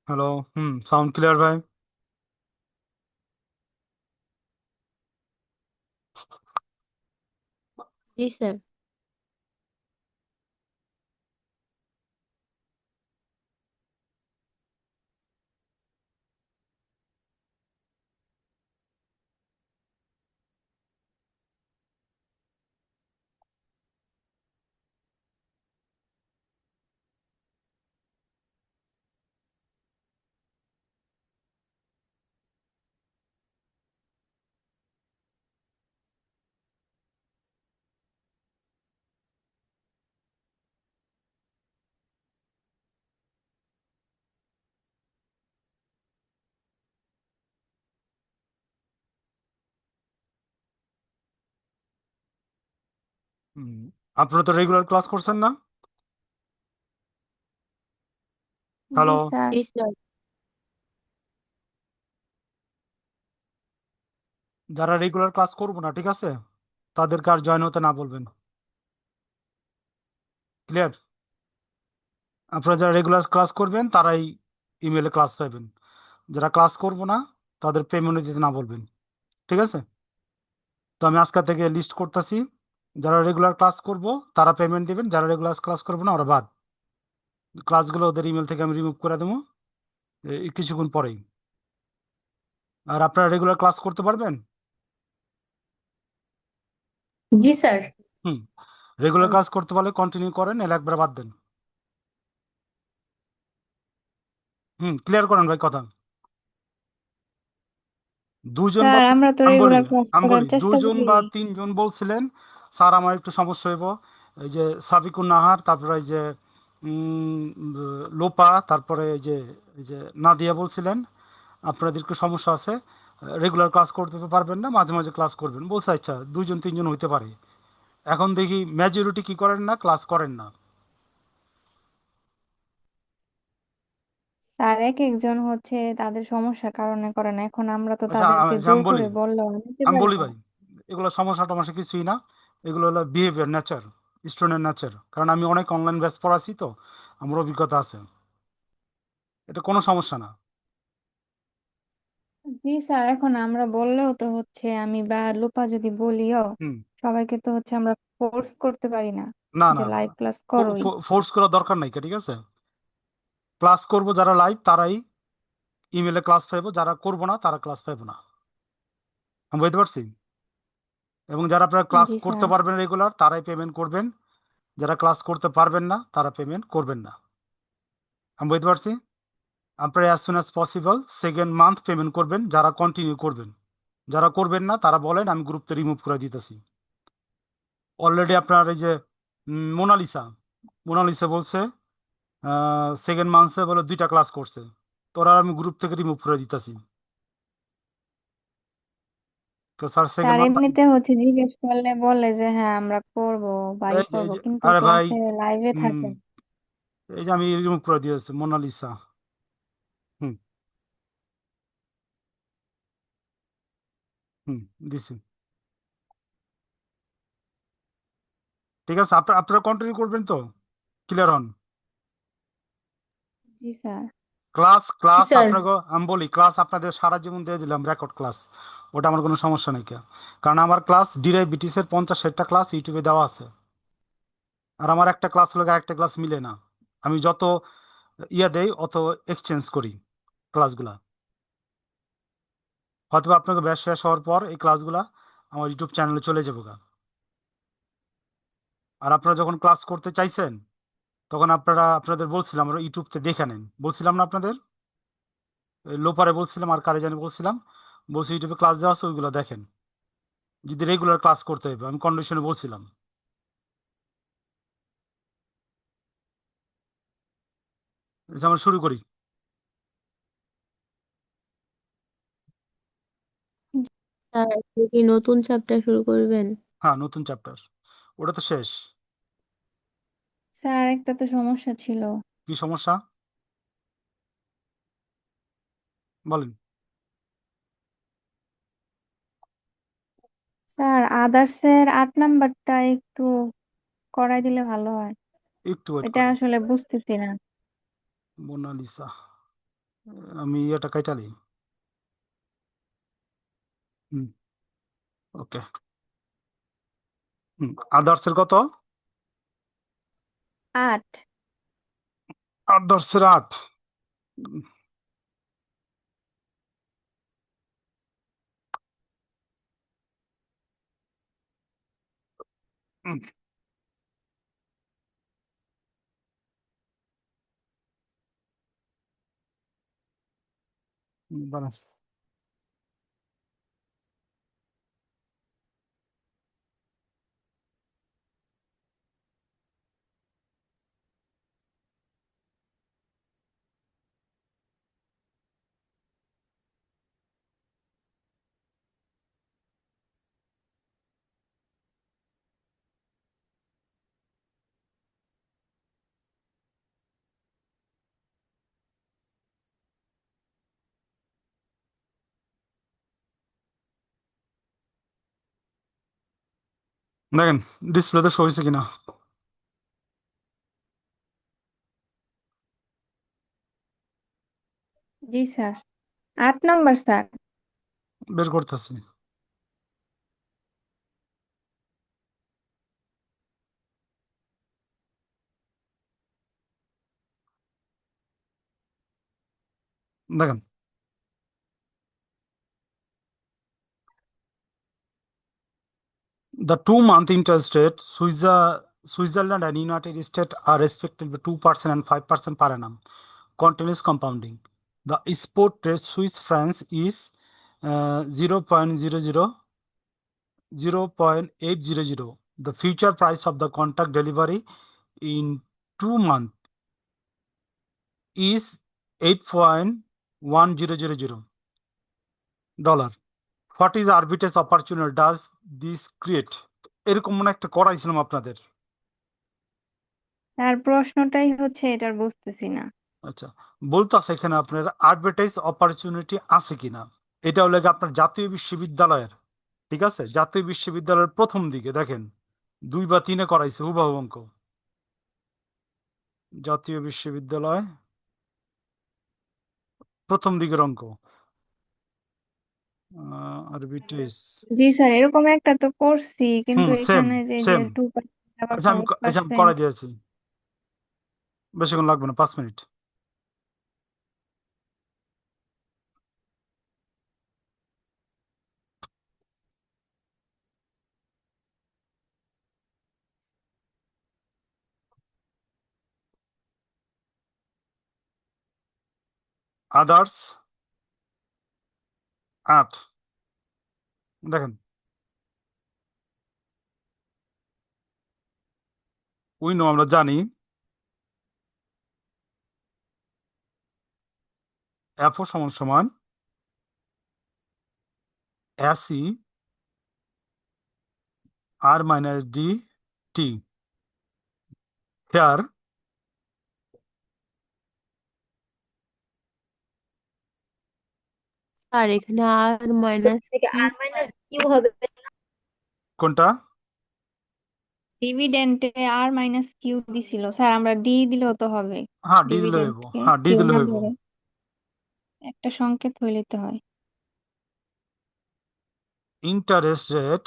Hello. Sound clear ভাই? জি sir. হুম, আপনারা তো রেগুলার ক্লাস করছেন না? জি হ্যালো। স্যার। জি স্যার। যারা রেগুলার ক্লাস করবো না, ঠিক আছে, তাদেরকে আর জয়েন হতে না বলবেন। ক্লিয়ার? আপনারা যারা রেগুলার ক্লাস করবেন তারাই ইমেলে ক্লাস পাবেন। যারা ক্লাস করবো না তাদের পেমেন্ট দিতে না বলবেন। ঠিক আছে? তো আমি আজকে থেকে লিস্ট করতেছি। যারা রেগুলার ক্লাস করব তারা পেমেন্ট দিবেন, যারা রেগুলার ক্লাস করবো না ওরা বাদ। ক্লাসগুলো ওদের ইমেল থেকে আমি রিমুভ করে দেবো কিছুক্ষণ পরেই। আর আপনারা রেগুলার ক্লাস করতে পারবেন? জি স্যার। হুম। রেগুলার ক্লাস করতে পারলে কন্টিনিউ করেন, এলে একবার বাদ দেন। ক্লিয়ার করেন ভাই কথা। দুজন বা স্যার আমরা তো আমি বলি রেগুলার ক্লাস আমি করার বলি চেষ্টা দুজন করি। বা তিনজন বলছিলেন স্যার আমার একটু সমস্যা হইব। এই যে সাবিকুন নাহার, তারপরে এই যে লোপা, তারপরে এই যে নাদিয়া বলছিলেন আপনাদের একটু সমস্যা আছে, রেগুলার ক্লাস করতে তো পারবেন না, মাঝে মাঝে ক্লাস করবেন বলছে। আচ্ছা, দুইজন তিনজন হইতে পারে। এখন দেখি মেজরিটি কি করেন না, ক্লাস করেন না। স্যার এক একজন হচ্ছে তাদের সমস্যার কারণে করে না, এখন আমরা তো আচ্ছা, তাদেরকে আচ্ছা, জোর আমি বলি করে বললেও নিতে আমি পারি বলি না। ভাই, এগুলো সমস্যা টমস্যা কিছুই না। এগুলো হলো বিহেভিয়ার, নেচার, স্টুডেন্ট নেচার। কারণ আমি অনেক অনলাইন ব্যাচ পড়াচ্ছি তো, আমার অভিজ্ঞতা আছে। এটা কোনো সমস্যা না। জি স্যার, এখন আমরা বললেও তো হচ্ছে আমি বা লোপা যদি বলিও হুম। সবাইকে তো হচ্ছে আমরা ফোর্স করতে পারি না না, যে না, লাইভ ক্লাস করোই। ফোর্স করার দরকার নাই, ঠিক আছে? ক্লাস করব যারা লাইভ তারাই ইমেলে ক্লাস পাইবো, যারা করবো না তারা ক্লাস পাইবো না। আমি বুঝতে পারছি। এবং যারা আপনারা ক্লাস জি করতে স্যার। পারবেন রেগুলার তারাই পেমেন্ট করবেন, যারা ক্লাস করতে পারবেন না তারা পেমেন্ট করবেন না। আমি বুঝতে পারছি। আপনারা as soon as possible second month payment করবেন, যারা কন্টিনিউ করবেন। যারা করবেন না তারা বলেন, আমি গ্রুপ থেকে রিমুভ করে দিতেছি। অলরেডি আপনার এই যে মোনালিসা, মোনালিসা বলছে সেকেন্ড মান্থে বলে 2টা ক্লাস করছে, তোরা আমি গ্রুপ থেকে রিমুভ করে দিতেছি। Sir second sir month. এমনিতে হচ্ছে জিজ্ঞেস করলে বলে যে হ্যাঁ আমরা করব বাই এই যে করব, কিন্তু আরে ভাই, ক্লাসে লাইভে হুম, থাকে। এই যে আমি রিমুভ করে দিয়েছি মোনালিসা। হুম, হুম, দিছি। ঠিক আছে, আপনারা কন্টিনিউ করবেন তো? ক্লিয়ার হন। জি স্যার। ক্লাস জি ক্লাস স্যার। আপনাকে আমি বলি, ক্লাস আপনাদের সারা জীবন দিয়ে দিলাম রেকর্ড ক্লাস, ওটা আমার কোনো সমস্যা নেই কারণ আমার ক্লাস ডিরাইবিটিসের 50-60টা ক্লাস ইউটিউবে দেওয়া আছে। আর আমার একটা ক্লাস হলে আরেকটা ক্লাস মিলে না। আমি যত ইয়ে দেই অত এক্সচেঞ্জ করি ক্লাসগুলা। হয়তো বা আপনাকে ব্যাচ শেষ হওয়ার পর এই ক্লাসগুলা আমার ইউটিউব চ্যানেলে চলে যাবো আর আপনারা যখন ক্লাস করতে চাইছেন তখন আপনাদের বলছিলাম আমরা ইউটিউবতে দেখে নেন, বলছিলাম না আপনাদের? লোপারে বলছিলাম আর কারে জানি বলছিলাম, বলছি ইউটিউবে ক্লাস দেওয়া আছে ওইগুলো দেখেন, যদি রেগুলার ক্লাস করতে হবে আমি কন্ডিশনে বলছিলাম। আচ্ছা, আমরা শুরু করি। স্যার, আপনি কি নতুন চ্যাপ্টার শুরু করবেন? হ্যাঁ, নতুন চ্যাপ্টার, ওটা তো শেষ। স্যার একটা তো সমস্যা ছিল। কি সমস্যা বলেন? স্যার আদার্সের 8 নাম্বারটা একটু করাই দিলে ভালো হয়। একটু ওয়েট এটা করেন। আসলে বুঝতেছি না। মোনালিসা, আমি এটা কাইটালি। হুম, ওকে। হুম, আদার্সের কত? 8। আদার্সের 8। বলেন। দেখেন ডিসপ্লেতে শো হয়েছে কিনা, জি স্যার। 8 number sir. বের করতেছি। দেখেন, the 2 month interest rate, Switzerland and United States are respectively 2% and 5% per annum. Continuous compounding. The spot rate Swiss francs is 0.800. The future price of the contract delivery in 2 months is 8.1000 dollar. What is arbitrage opportunity does this create? এরকম মনে একটা করাইছিলাম আপনাদের। Sir প্রশ্নটাই হচ্ছে এটার বুঝতেছি না। আচ্ছা, বলতেছে এখানে আপনার আরবিটাইজ অপরচুনিটি আছে কিনা। এটা হলো গিয়ে আপনার জাতীয় বিশ্ববিদ্যালয়ের, ঠিক আছে, জাতীয় বিশ্ববিদ্যালয়ের প্রথম দিকে দেখেন 2 বা 3-এ করাইছে হুবাহু অঙ্ক। জাতীয় বিশ্ববিদ্যালয় প্রথম দিকের অঙ্ক, আরবিটাইজ। জি স্যার, এরকম একটা তো করছি, কিন্তু সেম এখানে যে যে সেম। 2% আবার আচ্ছা ফাইভ আমি পার্সেন্ট করাই দিয়েছি, বেশিক্ষণ লাগবে না, 5 মিনিট। আদার্স 8। দেখেন, উই নো আমরা জানি এফ ও সমান সমান এসি আর মাইনাস ডি টি। হেয়ার আর এখানে আর মাইনাস থেকে কিউ আর মাইনাস কিউ হবে। কোনটা? ডিভিডেন্টে আর মাইনাস কিউ দিছিল স্যার, আমরা ডি দিলেও তো হবে। হ্যাঁ ডি দিলে হইব, ডিভিডেন্টকে হ্যাঁ ডি কিউ দিলে না হইব। ধরে একটা সংকেত হইলে তো হয়। ইন্টারেস্ট রেট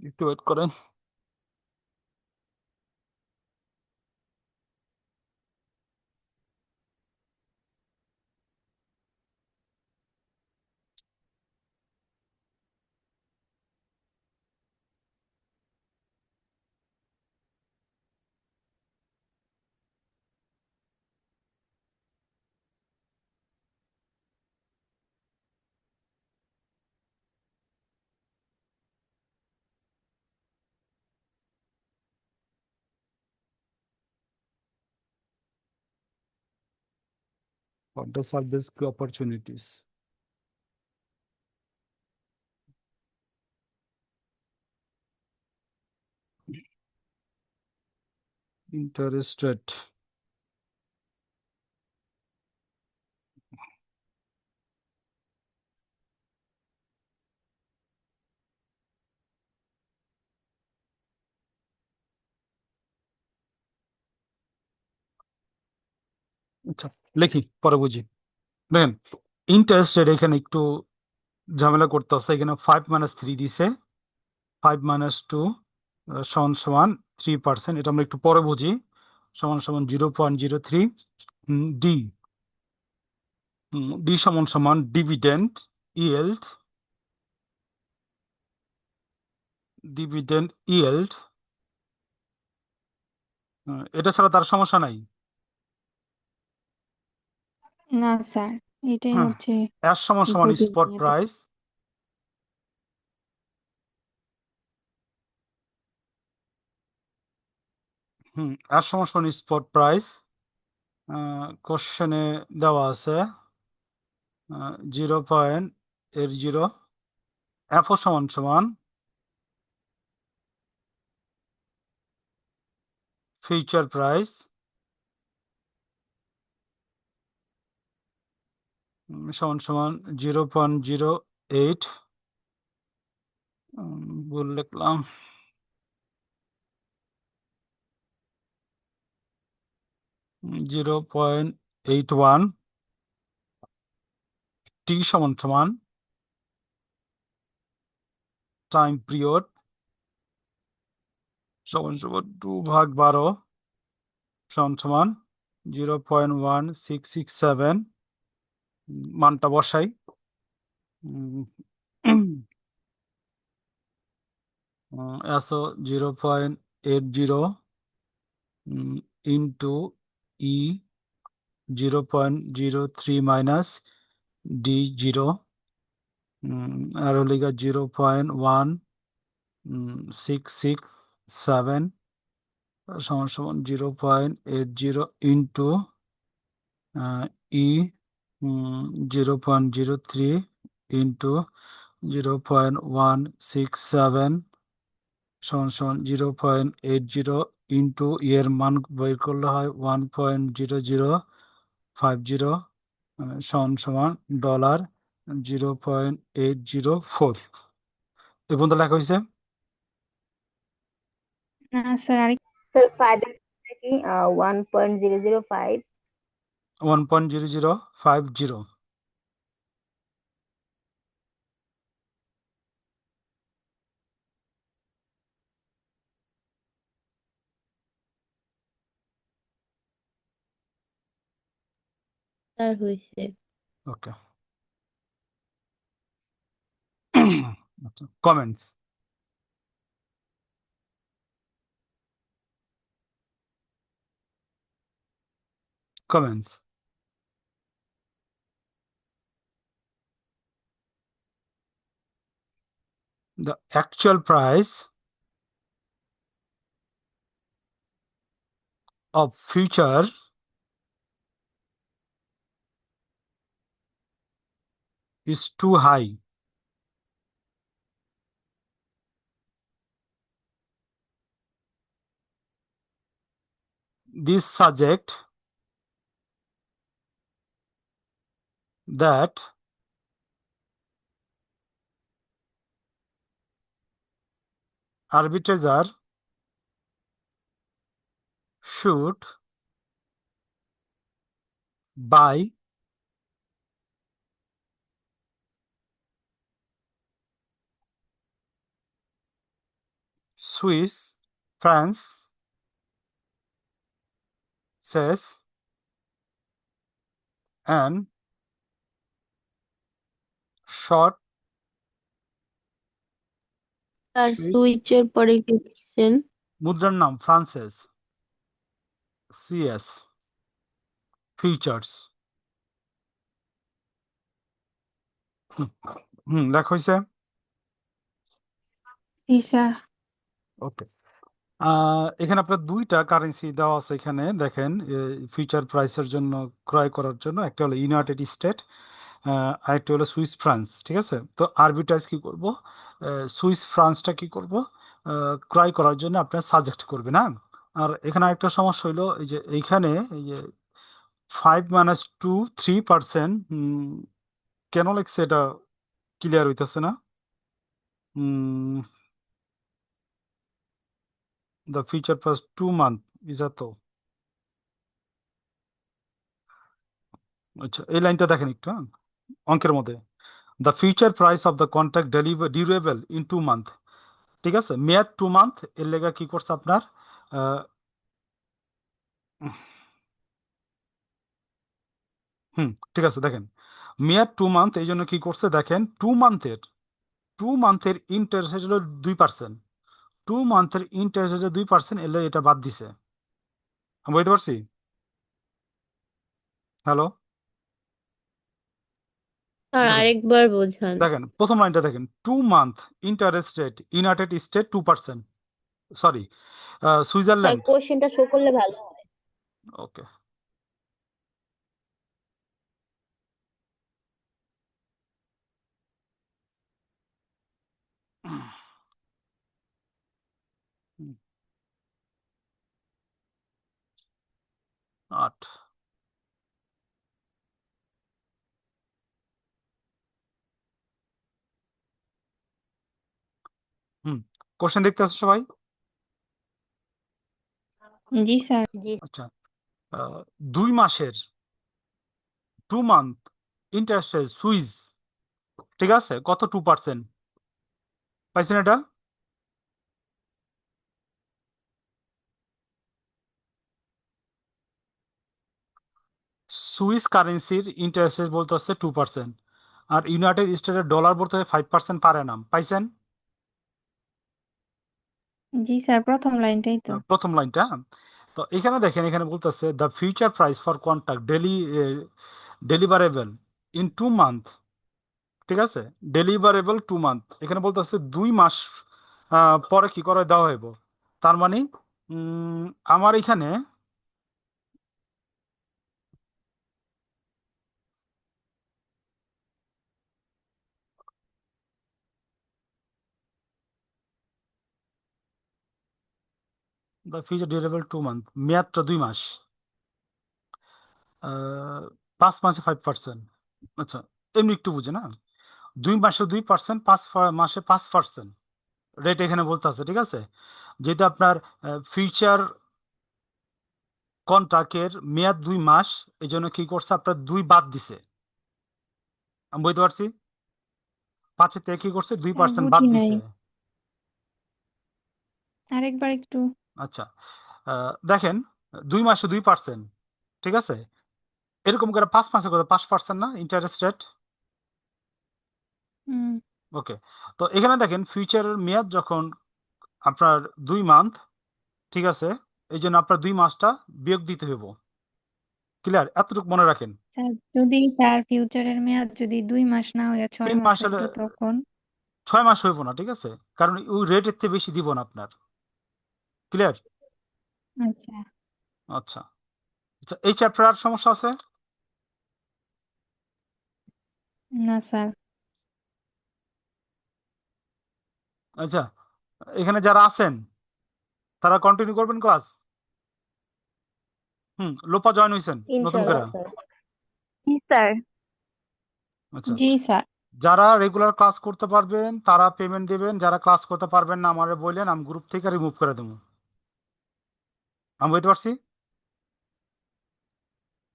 একটু ওয়েট করেন। What the service opportunities? Interest rate. আচ্ছা, লিখি পরে বুঝি। দেখেন, ইন্টারেস্ট রেট এখানে একটু ঝামেলা করতেছে। এখানে 5 - 3 দিছে, 5 - 2 সমান সমান 3%। এটা আমরা একটু পরে বুঝি। সমান সমান 0.03 ডি। ডি সমান সমান ডিভিডেন্ড ইয়েল্ড। ডিভিডেন্ড ইয়েল্ড এটা ছাড়া তার সমস্যা নাই। না স্যার, এটাই হ্যাঁ, হচ্ছে এর সমান সমান জটিল স্পট নিয়ত। প্রাইস। এর সমান সমান স্পট প্রাইস কোশ্চেনে দেওয়া আছে 0.80। এফ ও সমান সমান ফিউচার প্রাইস সমান সমান 0.08। ভুল লিখলাম, 0.81। টি সমান সমান টাইম পিরিয়ড সমান সমান 2/12 সমান সমান 0.1667। মানটা বসাই। এসো 0.80 ইন্টু ই 0.03 মাইনাস ডি 0 আর হলো 0.1667 সমান সমান 0.80 ইন্টু ই 0.03 ইন্টু 0.167 সমান সমান 0.80 ইন্টু এর মান বের করলে হয় 1.0050 সমান সমান $0.804। এ পর্যন্ত লেখা হয়েছে। না স্যার, আরেক স্যার 5 কি 1.005। 1.0050। তার হয়েছে। ওকে। আচ্ছা, comments. Comments. The actual price of future is too high. This suggests that arbitrator should buy Swiss francs, says, and short আর Swiss সুইচের পরে কি লিখছেন? মুদ্রার নাম ফ্রান্সেস সিএস ফিউচার্স। লেখা হয়েছে। জি স্যার। ওকে। এখানে আপনার দুইটা কারেন্সি দেওয়া আছে। এখানে দেখেন ফিউচার প্রাইসের জন্য ক্রয় করার জন্য একটা হলো ইউনাইটেড স্টেট, আরেকটা হলো সুইস ফ্রান্স। ঠিক আছে, তো আরবিট্রাজ কি করব, সুইস ফ্রান্সটা কি করব, ক্রয় করার জন্য আপনার সাজেক্ট করবে না। আর এখানে একটা সমস্যা হলো এই যে এইখানে এই যে 5-2 3%, কেন লিখছে এটা ক্লিয়ার হইতেছে না। The future price 2 month is এত। আচ্ছা, এই লাইনটা দেখেন একটু, হ্যাঁ, অঙ্কের মধ্যে the future price of the contract durable in 2 month. ঠিক আছে, মেয়াদ 2 মান্থ, এর লেগা কি করছে আপনার আহ, ঠিক আছে, দেখেন মেয়াদ 2 মান্থ, এই জন্য কি করছে দেখেন 2 মান্থের ইন্টারেস্ট হলো 2%। 2 মান্থের ইন্টারেস্ট হচ্ছে 2%, এলে এটা বাদ দিছে। আমি বুঝতে পারছি। হ্যালো, আর দেখেন আরেকবার বোঝান। দেখেন প্রথম লাইনটা দেখেন, 2 month interest rate United state 2%, sorry sir Switzerland. কোশ্চেনটা শো করলে ভালো হয়। ওকে। হুম, 8। কোশ্চেন দেখতে আছে সবাই? জি স্যার। জি। আচ্ছা, 2 মাসের 2 মান্থ ইন্টারেস্ট সুইস, ঠিক আছে, কত 2%, পাইছেন এটা? সুইস কারেন্সির ইন্টারেস্ট রেট বলতে হচ্ছে 2%, আর ইউনাইটেড স্টেটের ডলার বলতে হয় 5% পার অ্যানাম। পাইছেন? জি স্যার, প্রথম লাইনটাই তো। প্রথম লাইনটা। তো এখানে দেখেন, এখানে বলতেছে the future price for contract deliverable in 2 month. ঠিক আছে, ডেলিভারেবল 2 মান্থ, এখানে বলতেছে 2 মাস পরে কি করে দেওয়া হইব। তার মানে উম, আমার এখানে দ্য ফিউচার ডিউরেবল 2 মান্থ, মেয়াদটা 2 মাস, 5 মাসে 5%। আচ্ছা, এমনি একটু বুঝে না, 2 মাসে 2%, 5 মাসে 5% রেট এখানে বলতে আছে। ঠিক আছে, যেহেতু আপনার ফিউচার কন্ট্রাক্টের মেয়াদ 2 মাস, এই জন্য কি করছে আপনার 2 বাদ দিছে। আমি বুঝতে পারছি, 5-এর থেকে কি করছে দুই স্যার পার্সেন্ট বাদ বুঝি নাই, দিছে। আরেকবার একটু। আচ্ছা, দেখেন 2 মাসে 2%, ঠিক আছে, এরকম করে 5 মাসে কত 5% না ইন্টারেস্ট রেট? হুম ওকে, তো এখানে দেখেন ফিউচারের মেয়াদ যখন আপনার 2 মান্থ, ঠিক আছে, এই জন্য আপনার 2 মাসটা বিয়োগ দিতে হইব। ক্লিয়ার? এতটুকু মনে রাখেন। স্যার, যদি তার ফিউচারের মেয়াদ যদি 2 মাস না হয়ে 6 মাস 3 মাস হলে হইতো তখন? 6 মাস হইব না, ঠিক আছে, কারণ ওই রেটের চেয়ে বেশি দিব না আপনার। ক্লিয়ার? আচ্ছা। আচ্ছা আচ্ছা, এই চ্যাপ্টার আর সমস্যা আছে? না স্যার। আচ্ছা, এখানে যারা আছেন তারা কন্টিনিউ করবেন ক্লাস? লোপা জয়েন হয়েছেন নতুন করে? ইনশাল্লাহ স্যার। জি স্যার। আচ্ছা, জি স্যার। যারা রেগুলার ক্লাস করতে পারবেন তারা পেমেন্ট দিবেন, যারা ক্লাস করতে পারবেন না আমারে বললেন, আমি গ্রুপ থেকে রিমুভ করে দেবো। আমি বুঝতে পারছি?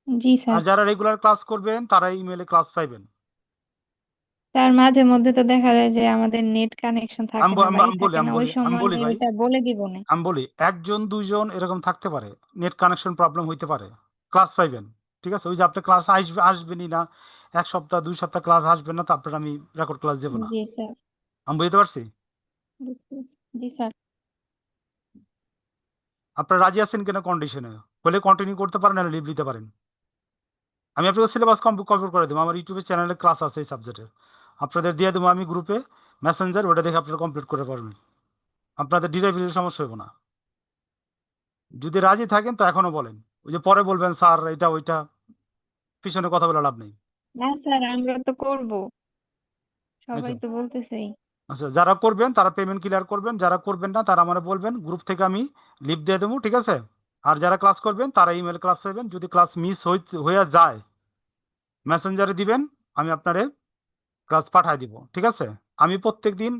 জি স্যার। আর যারা রেগুলার ক্লাস করবেন তারা ইমেলে ক্লাস পাইবেন। তার মাঝে মধ্যে তো দেখা যায় যে আমাদের নেট কানেকশন থাকে না বা ই আমি বলি থাকে আমি না, ওই বলি আমি সময় বলি ভাই, ওইটা বলে দিব না। আমি বলি 1 জন 2 জন এরকম থাকতে পারে, নেট কানেকশন প্রবলেম হইতে পারে, ক্লাস পাইবেন। ঠিক আছে, ওই যে আপনি ক্লাস আসবেনই না, 1 সপ্তাহ 2 সপ্তাহ ক্লাস আসবেন না, তো আপনার আমি রেকর্ড ক্লাস দেবো না। জি স্যার। আমি বুঝতে পারছি? জি স্যার। আপনারা রাজি আছেন কিনা কন্ডিশনে? হলে কন্টিনিউ করতে পারেন, না লিভ নিতে পারেন। আমি আপনাদের সিলেবাস কমপ্লিট করে দেবো, আমার ইউটিউবে চ্যানেলে ক্লাস আছে এই সাবজেক্টে, আপনাদের দিয়ে দেবো আমি গ্রুপে মেসেঞ্জার, ওটা দেখে আপনারা কমপ্লিট করে পারবেন, আপনাদের ডিরাইভেটির সমস্যা হবে না। যদি রাজি থাকেন তো এখনো বলেন, ওই যে পরে বলবেন স্যার এটা ওইটা, পিছনে কথা বলে লাভ নেই। না স্যার, আমরা তো করব, আচ্ছা সবাই তো বলতেছেই। আচ্ছা, যারা করবেন তারা পেমেন্ট ক্লিয়ার করবেন, যারা করবেন না তারা আমার বলবেন, গ্রুপ থেকে আমি লিভ দিয়ে দেবো, ঠিক আছে। আর যারা ক্লাস করবেন তারা ইমেল ক্লাস পাবেন, যদি ক্লাস মিস হয়ে যায় মেসেঞ্জারে দিবেন, আমি আপনারে ক্লাস পাঠাই দিব, ঠিক আছে। আমি প্রত্যেক দিন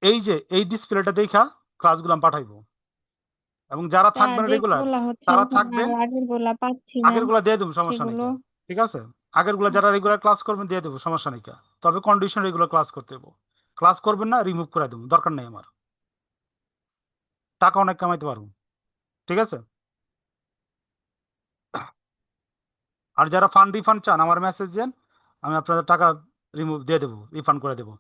এই যে এই ডিসপ্লেটা দেখা ক্লাসগুলো আমি পাঠাইবো, এবং যারা তা থাকবেন রেগুলার যেগুলা হচ্ছে তারা এখন থাকবেন। আর আগের গুলা পাচ্ছি না, আগের গুলা দিয়ে দেবো, সমস্যা নেই সেগুলো। কা, ঠিক আছে। আগের গুলা যারা আচ্ছা। রেগুলার ক্লাস করবেন দিয়ে দেবো, সমস্যা নেই কা, তবে কন্ডিশন রেগুলার ক্লাস করতে দেবো। ক্লাস করবেন না রিমুভ করে দেবো, দরকার নেই আমার, টাকা অনেক কামাইতে পারবো, ঠিক আছে। আর যারা ফান্ড রিফান্ড চান আমার মেসেজ দেন, আমি আপনাদের টাকা রিমুভ দিয়ে দেবো, রিফান্ড করে দেবো।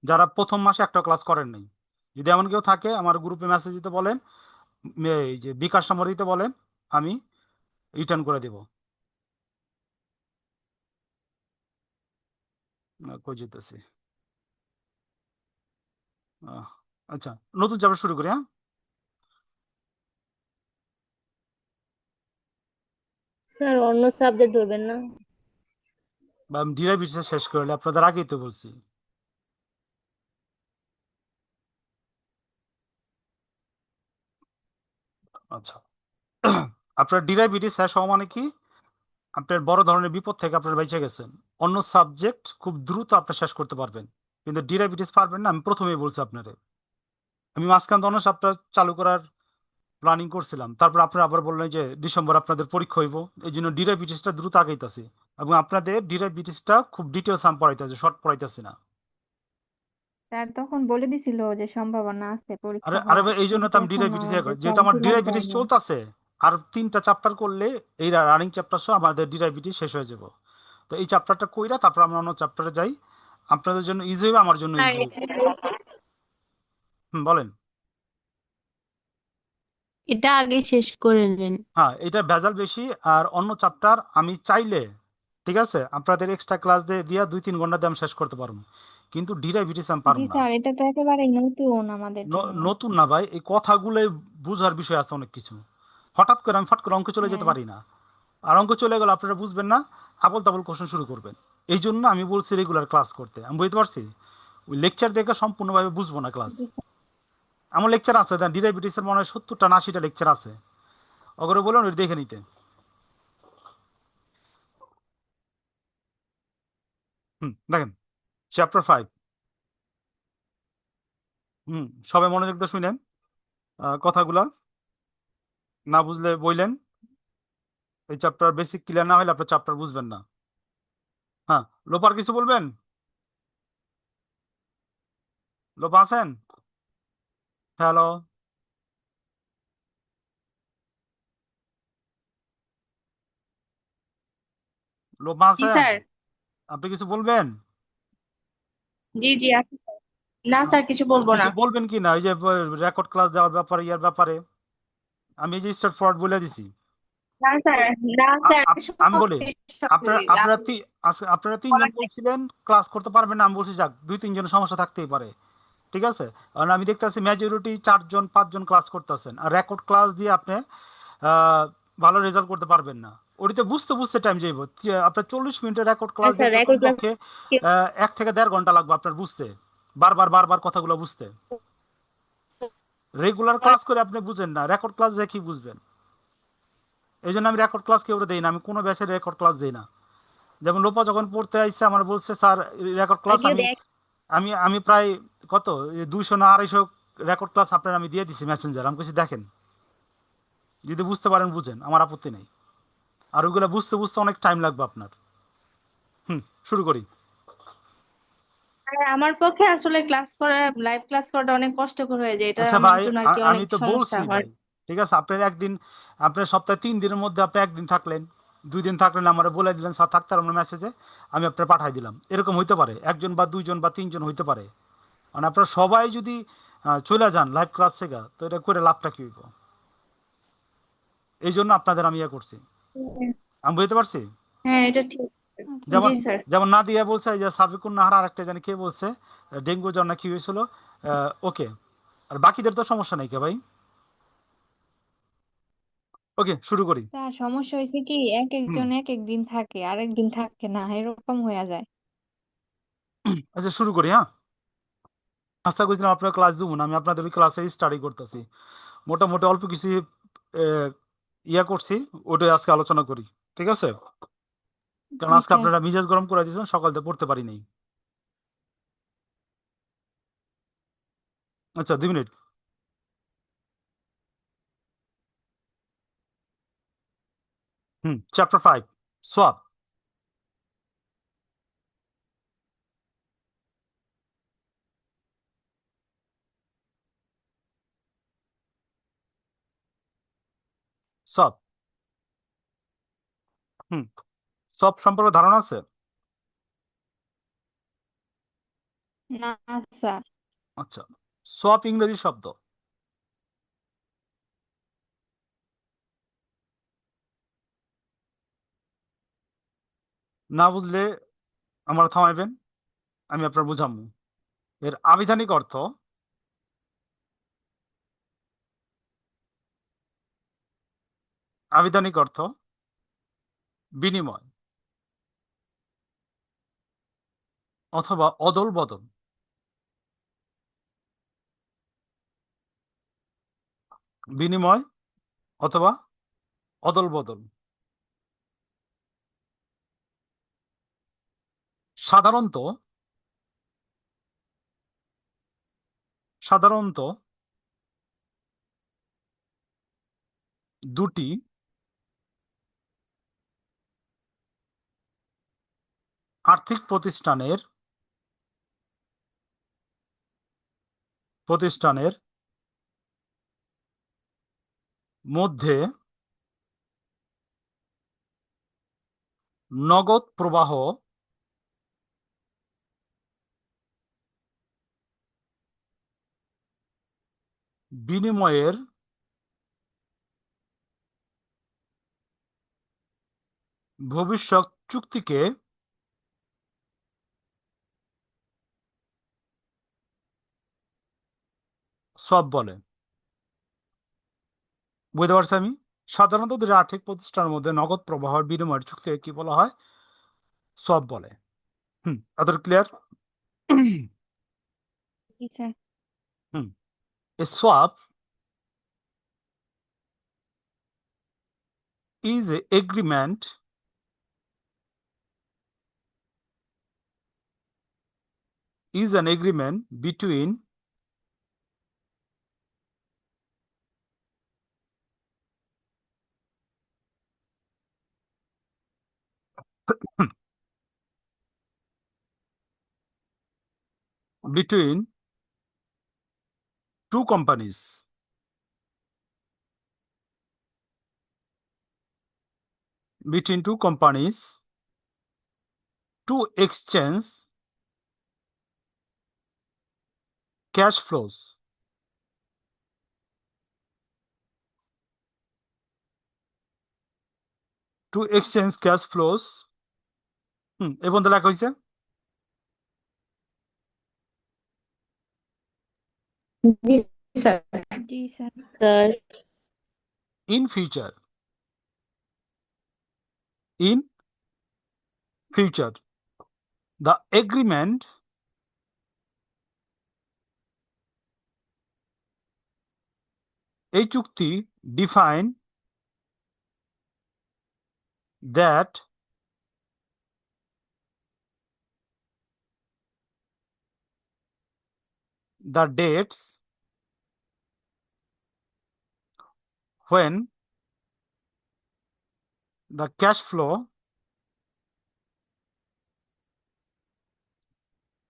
যারা প্রথম মাসে একটা ক্লাস করেন নাই, যদি এমন কেউ থাকে আমার গ্রুপে মেসেজ দিতে বলেন, এই যে বিকাশ নম্বর দিতে বলেন, আমি রিটার্ন করে দেবো। কই যেতেছি, আচ্ছা, নতুন চ্যাপ্টার শুরু করি, হ্যাঁ। স্যার অন্য সাবজেক্ট ধরবেন না? বা আমি ডিরাইভেটিভ শেষ করলে আপনাদের আগেই তো বলছি। আচ্ছা, আপনার ডিরাইভেটিভ শেষ হওয়া মানে কি, আপনার বড় ধরনের বিপদ থেকে আপনার বেঁচে গেছেন। অন্য সাবজেক্ট খুব দ্রুত আপনি শেষ করতে পারবেন, কিন্তু ডিরাইভেটিভ পারবেন না, আমি প্রথমেই বলছি আপনারে। আমি মাঝখান অন্য সপ্তাহ চালু করার প্ল্যানিং করছিলাম, তারপর আপনারা আবার বললেন যে ডিসেম্বর আপনাদের পরীক্ষা হইব, এই জন্য ডিরাইভেটিভসটা দ্রুত আগাইতেছি, এবং আপনাদের ডিরাইভেটিভসটা খুব ডিটেলস আমি পড়াইতেছি, শর্ট পড়াইতেছি না। স্যার তখন বলে দিছিল যে সম্ভাবনা আছে আরে পরীক্ষা আরে হওয়ার, ভাই, এই জন্য তো কিন্তু আমি এখন ডিরাইভেটিস আমাদের যেহেতু ফর্ম আমার ফিল আপ ডিরাইভেটিস হয়নি। চলতেছে, আর 3টা চ্যাপ্টার করলে এই রানিং চ্যাপ্টার সহ আমাদের ডিরাইভেটিস শেষ হয়ে যাব। তো এই চ্যাপ্টারটা কইরা তারপর আমরা অন্য চ্যাপ্টারে যাই, আপনাদের জন্য ইজি হবে, আমার জন্য স্যার ইজি হবে। বলেন। এটা আগে শেষ করে নেন। হ্যাঁ, এটা ভেজাল বেশি, আর অন্য চ্যাপ্টার আমি চাইলে, ঠিক আছে, আপনাদের এক্সট্রা ক্লাস দিয়ে দিয়া 2-3 ঘন্টা দিয়ে আমি শেষ করতে পারবো, কিন্তু ডিরাইভেটিস আমি জি পারবো না। স্যার, এটা তো একেবারেই নতুন আমাদের জন্য। নতুন না ভাই, এই কথাগুলো বুঝার বিষয় আছে অনেক কিছু, হঠাৎ করে আমি ফট করে অঙ্কে চলে যেতে হ্যাঁ। পারি না, আর অঙ্ক চলে গেলে আপনারা বুঝবেন না, আবল তাবল কোশ্চেন শুরু করবেন। এই জন্য আমি বলছি রেগুলার ক্লাস করতে, আমি বুঝতে পারছি ওই লেকচার দেখে সম্পূর্ণভাবে বুঝবো না ক্লাস। জি স্যার। আমার লেকচার আছে, ডিরাইভেটিসের মনে হয় 70টা না 80টা লেকচার আছে, ওগুলো বলুন ওই দেখে নিতে। দেখেন, চ্যাপ্টার 5। সবাই মনোযোগ দিয়ে শুনেন কথাগুলা, না বুঝলে বললেন, এই চ্যাপ্টার বেসিক ক্লিয়ার না হলে আপনার চ্যাপ্টার বুঝবেন না। হ্যাঁ, লোপার কিছু বলবেন? লোপা আছেন? হ্যালো। লোপা জি আছেন? স্যার। আপনি কিছু বলবেন? জি জি আছি স্যার। না স্যার কিছু বলবো না। কিছু বলবেন কি না ওই যে রেকর্ড ক্লাস দেওয়ার ব্যাপারে ইয়ার ব্যাপারে? আমি এই যে স্ট্রেট ফরওয়ার্ড বলে দিছি। না স্যার, না স্যার, আমি বলি, সত্যি সত্যি আপনারা আপনারা তিনজন বলছিলেন ক্লাস করতে পারবেন না, আমি বলছি যাক দুই তিনজনের সমস্যা থাকতেই পারে, ঠিক আছে? কারণ আমি দেখতেছি মেজরিটি 4 জন 5 জন ক্লাস করতেছেন, আর রেকর্ড ক্লাস দিয়ে আপনি আহ, ভালো রেজাল্ট করতে পারবেন না। ওটিতে বুঝতে বুঝতে টাইম যাইব। আপনার 40 মিনিটের রেকর্ড ক্লাস স্যার দেখলে রেকর্ড ক্লাস কমপক্ষে 1 থেকে 1.5 ঘন্টা লাগবে আপনার বুঝতে, বারবার বারবার কথাগুলো বুঝতে। রেগুলার ক্লাস করে আপনি বুঝেন না, রেকর্ড ক্লাস দেখে কি বুঝবেন? এই জন্য আমি রেকর্ড ক্লাস কেউ দেই না, আমি কোনো ব্যাচের রেকর্ড ক্লাস দিই না। যেমন লোপা যখন পড়তে আইসে আমার বলছে স্যার রেকর্ড ক্লাস, আজকেও আমি দেখ। আমি আমি প্রায় কত 200 না 250 রেকর্ড ক্লাস আপনার আমি দিয়ে দিছি মেসেঞ্জার। আমি কিছু দেখেন, যদি বুঝতে পারেন বুঝেন, আমার আপত্তি নেই। আর ওইগুলো বুঝতে বুঝতে অনেক টাইম লাগবে আপনার। শুরু করি। আর আমার পক্ষে আসলে ক্লাস করা, লাইভ ক্লাস করাটা অনেক কষ্টকর হয়ে যায়, এটা আচ্ছা আমার ভাই, জন্য আর কি আমি অনেক তো সমস্যা বলছি আমার। ভাই, ঠিক আছে আপনার একদিন, আপনার সপ্তাহে 3 দিনের মধ্যে আপনি একদিন থাকলেন, 2 দিন থাকলেন, আমার বলে দিলেন স্যার থাকতে আমার মেসেজে, আমি আপনার পাঠাই দিলাম। এরকম হইতে পারে, 1 জন বা 2 জন বা 3 জন হইতে পারে। মানে আপনারা সবাই যদি চলে যান লাইভ ক্লাস থেকে, তো এটা করে লাভটা কি হইব? এই জন্য আপনাদের আমি ইয়ে করছি। আমি বুঝতে পারছি। হ্যাঁ এটা ঠিক। জি যেমন স্যার। যেমন নাদিয়া বলছে, এই যে সাবিকুন নাহার আরেকটা জানি কে বলছে ডেঙ্গু জ্বর না কি হয়েছিল। ওকে, আর বাকিদের তো সমস্যা নেই কে ভাই? ওকে শুরু করি। তা সমস্যা হয়েছে কি, এক হুম, একজন এক এক দিন থাকে, আরেক দিন থাকে না, এরকম হয়ে যায়। আচ্ছা শুরু করি, হ্যাঁ। আশা করছিলাম আপনার ক্লাস দেবো না, আমি আপনাদের ওই ক্লাসে স্টাডি করতেছি। মোটামুটি অল্প কিছু আহ, ইয়া করছি, ওটাই আজকে আলোচনা করি, ঠিক আছে? কারণ জি আজকে স্যার। আপনারা মিজাজ গরম করে দিয়েছেন, সকাল থেকে পড়তে পারি নাই। আচ্ছা 2 মিনিট। চ্যাপ্টার 5, সোয়াব। সব হুম সব সম্পর্কে ধারণা আছে? না স্যার। আচ্ছা, সোয়াপ ইংরেজি শব্দ, না বুঝলে আমার থামাইবেন, আমি আপনার বুঝাবো। এর আবিধানিক অর্থ, আবিধানিক অর্থ বিনিময় অথবা অদল বদল। বিনিময় অথবা অদল বদল। সাধারণত সাধারণত দুটি আর্থিক প্রতিষ্ঠানের মধ্যে নগদ প্রবাহ বিনিময়ের ভবিষ্যৎ চুক্তিকে সব বলে। বুঝতে পারছি আমি। সাধারণত দুটি আর্থিক প্রতিষ্ঠানের মধ্যে নগদ প্রবাহের বিনিময়ের চুক্তিকে কি বলা হয়? সব বলে। Other clear? জি sir. Hmm A swap is a an agreement between two companies between two companies to exchange cash flows. To exchange cash flows. এই পর্যন্ত লেখা হয়েছে। জি স্যার। জি sir. Sir In future. In future. The agreement এই চুক্তি define that the dates when the cash flow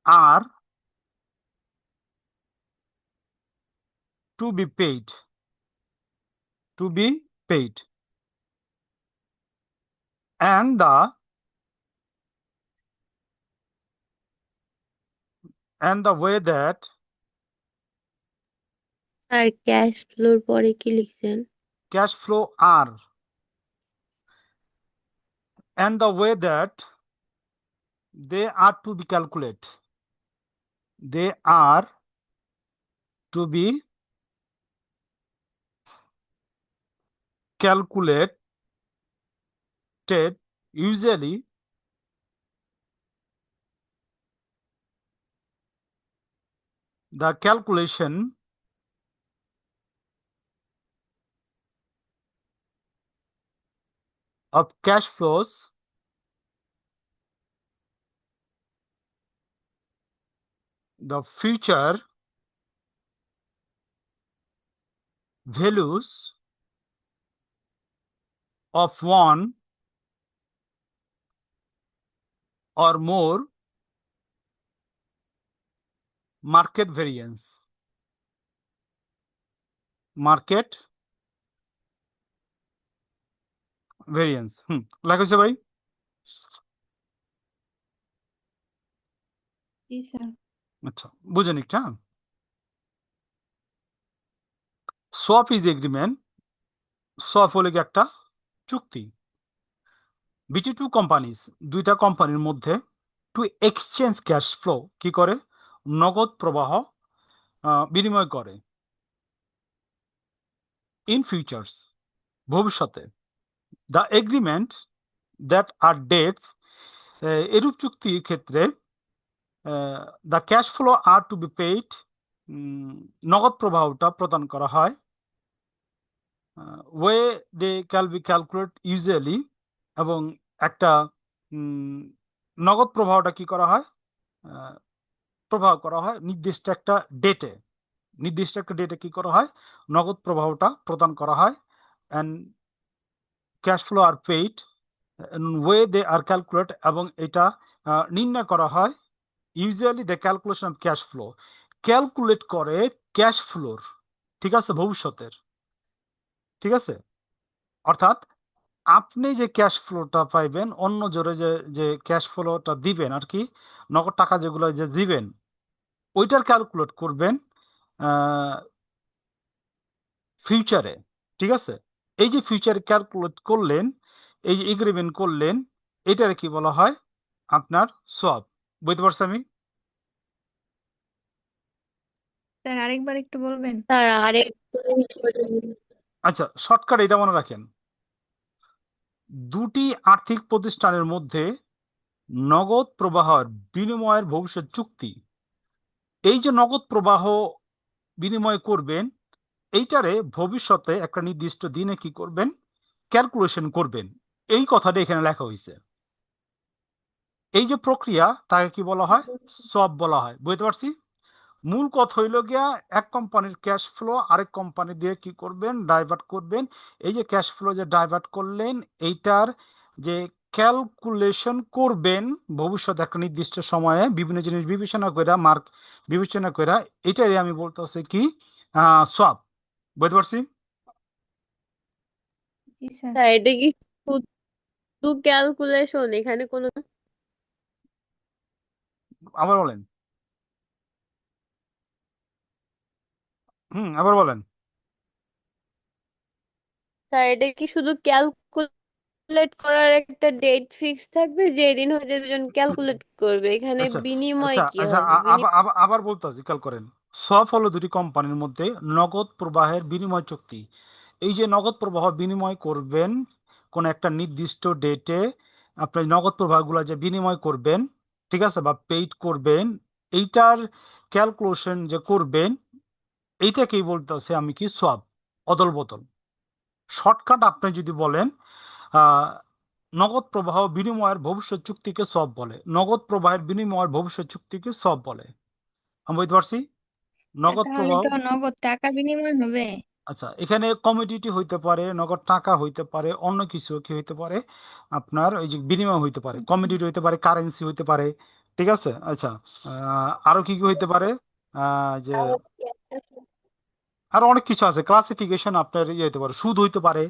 are to be paid and the way that আর cash ফ্লোর পরে কি লিখছেন? cash flow are and the way that they are to be calculated. They are to be calculated usually the calculation of cash flows the future values of one or more market variance. Market variance. লেখা হয়েছে ভাই? জি sir. আচ্ছা, বুঝে নিক, হ্যাঁ। Swap is agreement. Swap হলে কি একটা চুক্তি বিটুইন টু কোম্পানিজ, দুইটা কোম্পানির মধ্যে, টু এক্সচেঞ্জ ক্যাশ ফ্লো, কি করে? নগদ প্রবাহ বিনিময় করে। ইন ফিউচার্স, ভবিষ্যতে। The agreement that are dates, এরূপ চুক্তির ক্ষেত্রে the cash flow are to be paid, নগদ প্রবাহটা প্রদান করা হয়। Way they can be calculate usually, এবং একটা নগদ প্রবাহটা কি করা হয়? প্রবাহ করা হয় নির্দিষ্ট একটা ডেটে। নির্দিষ্ট একটা ডেটে কি করা হয়? নগদ প্রবাহটা প্রদান করা হয়। And cash flow are paid way they are calculate, এবং এটা নির্ণয় করা হয় usually the calculation of cash flow, calculate করে ক্যাশ ফ্লোর, ঠিক আছে, ভবিষ্যতের। ঠিক আছে, অর্থাৎ আপনি যে ক্যাশ ফ্লোটা পাইবেন, অন্য জোরে যে যে ক্যাশ ফ্লোটা দিবেন আর কি, নগদ টাকা যেগুলো যে দিবেন, ওইটার ক্যালকুলেট করবেন ফিউচারে। ঠিক আছে, এই যে ফিউচারে ক্যালকুলেট করলেন, এই যে এগ্রিমেন্ট করলেন, এটার কি বলা হয়? আপনার সোয়াপ। বুঝতে পারছি আমি? স্যার আরেকবার একটু বলবেন? স্যার আরেকটু আচ্ছা, শর্টকাট এটা মনে রাখেন, দুটি আর্থিক প্রতিষ্ঠানের মধ্যে নগদ প্রবাহের বিনিময়ের ভবিষ্যৎ চুক্তি। এই যে নগদ প্রবাহ বিনিময় করবেন, এইটারে ভবিষ্যতে একটা নির্দিষ্ট দিনে কি করবেন? ক্যালকুলেশন করবেন। এই কথাটা এখানে লেখা হয়েছে। এই যে প্রক্রিয়া, তাকে কি বলা হয়? সব বলা হয়। বুঝতে পারছি? মূল কথা হইল গিয়া, এক কোম্পানির ক্যাশ ফ্লো আরেক কোম্পানি দিয়ে কি করবেন? ডাইভার্ট করবেন। এই যে ক্যাশ ফ্লো যে ডাইভার্ট করলেন, এইটার যে ক্যালকুলেশন করবেন ভবিষ্যতে একটা নির্দিষ্ট সময়ে, বিভিন্ন জিনিস বিবেচনা করে, মার্ক বিবেচনা করে, এটাই আমি বলতেছি কি সব। বুঝতে পারছি? জি স্যার। স্যার এটা কি শুধু ক্যালকুলেশন, এখানে কোনো আবার বলেন। আবার বলেন। স্যার এটা কি শুধু ক্যালকুলেট করার একটা ডেট ফিক্স থাকবে যেদিন হচ্ছে দুজন ক্যালকুলেট করবে, এখানে আচ্ছা বিনিময় আচ্ছা কি আচ্ছা হবে? আবার বলতেছি, খেয়াল করেন। সব হলো দুটি কোম্পানির মধ্যে নগদ প্রবাহের বিনিময় চুক্তি। এই যে নগদ প্রবাহ বিনিময় করবেন কোন একটা নির্দিষ্ট ডেটে, আপনি নগদ প্রবাহগুলো যে বিনিময় করবেন, ঠিক আছে, বা পেইড করবেন, এইটার ক্যালকুলেশন যে করবেন, এইটাকেই বলতেছে আমি কি সোয়াপ, অদল বদল। শর্টকাট আপনি যদি বলেন, আহ, নগদ প্রবাহ বিনিময়ের ভবিষ্যৎ চুক্তিকে সোয়াপ বলে, নগদ প্রবাহের বিনিময়ের ভবিষ্যৎ চুক্তিকে সোয়াপ বলে। আমি বুঝতে পারছি নগদ তাহলে প্রবাহ। তো নগদ টাকা বিনিময় হবে। আচ্ছা, এখানে কমোডিটি হইতে পারে, নগদ টাকা হইতে পারে, অন্য কিছু কি হইতে পারে, আপনার ওই যে বিনিময় হইতে পারে, আচ্ছা। কমোডিটি হইতে পারে, কারেন্সি হইতে পারে। ঠিক আছে, আচ্ছা। আরো কি কি হইতে পারে, যে আরো অনেক কিছু আছে, ক্লাসিফিকেশন আপনার ইয়ে হইতে পারে, সুদ হইতে পারে,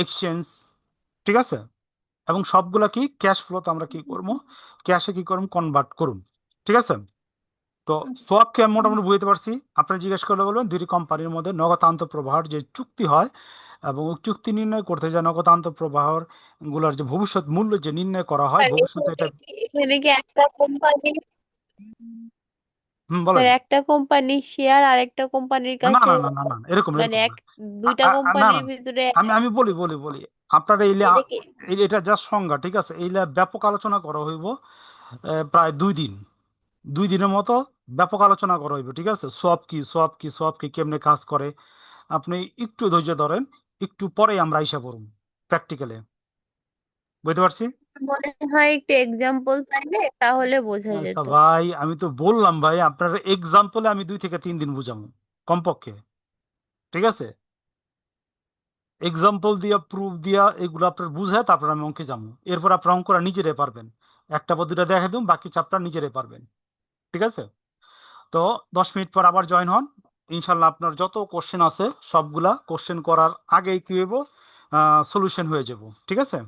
এক্সচেঞ্জ। ঠিক আছে, এবং সবগুলা কি ক্যাশ ফ্লোতে আমরা কি করবো, ক্যাশে কি করুন, কনভার্ট করুন। ঠিক আছে, তো সোয়াপকে আমি মোটামুটি বুঝতে পারছি। আপনি জিজ্ঞেস করলে বলবেন দুইটি কোম্পানির মধ্যে নগদান্ত প্রবাহের যে চুক্তি হয়, এবং ওই চুক্তি নির্ণয় করতে যে নগদান্ত প্রবাহর গুলার যে ভবিষ্যৎ মূল্য যে নির্ণয় করা হয় আর ভবিষ্যতে এটা। এখানে কি একটা কোম্পানি, বলেন। একটা কোম্পানির শেয়ার আরেকটা কোম্পানির না না কাছে, না না না না, এরকম মানে এরকম না। দুইটা না না, কোম্পানির ভিতরে আমি আমি বলি আপনার এটা কি? এটা জাস্ট সংজ্ঞা। ঠিক আছে, এইলা ব্যাপক আলোচনা করা হইব প্রায় 2 দিন, 2 দিনের মতো ব্যাপক আলোচনা করা হইব। ঠিক আছে, সোয়াপ কি কেমনে কাজ করে, আপনি একটু ধৈর্য ধরেন, একটু পরেই আমরা আইসা পড়ুন প্র্যাকটিক্যালে। বুঝতে পারছি। মনে হয় একটু এক্সাম্পল চাইলে তাহলে বোঝা আচ্ছা যেত। ভাই, আমি তো বললাম ভাই, আপনার এক্সাম্পলে আমি 2 থেকে 3 দিন বুঝাবো কমপক্ষে। ঠিক আছে, এক্সাম্পল দিয়া, প্রুফ দিয়া, এগুলো আপনার বুঝায় তারপর আমি অঙ্কে যাবো। এরপর আপনার অঙ্করা নিজেরাই পারবেন, একটা বা দুটা দেখে দিন, বাকি চ্যাপ্টার নিজেরাই পারবেন। ঠিক আছে, তো 10 মিনিট পর আবার জয়েন হন। ইনশাল্লাহ আপনার যত কোশ্চেন আছে সবগুলা কোশ্চেন করার আগেই কি হইব, সলিউশন হয়ে যাব। ঠিক আছে।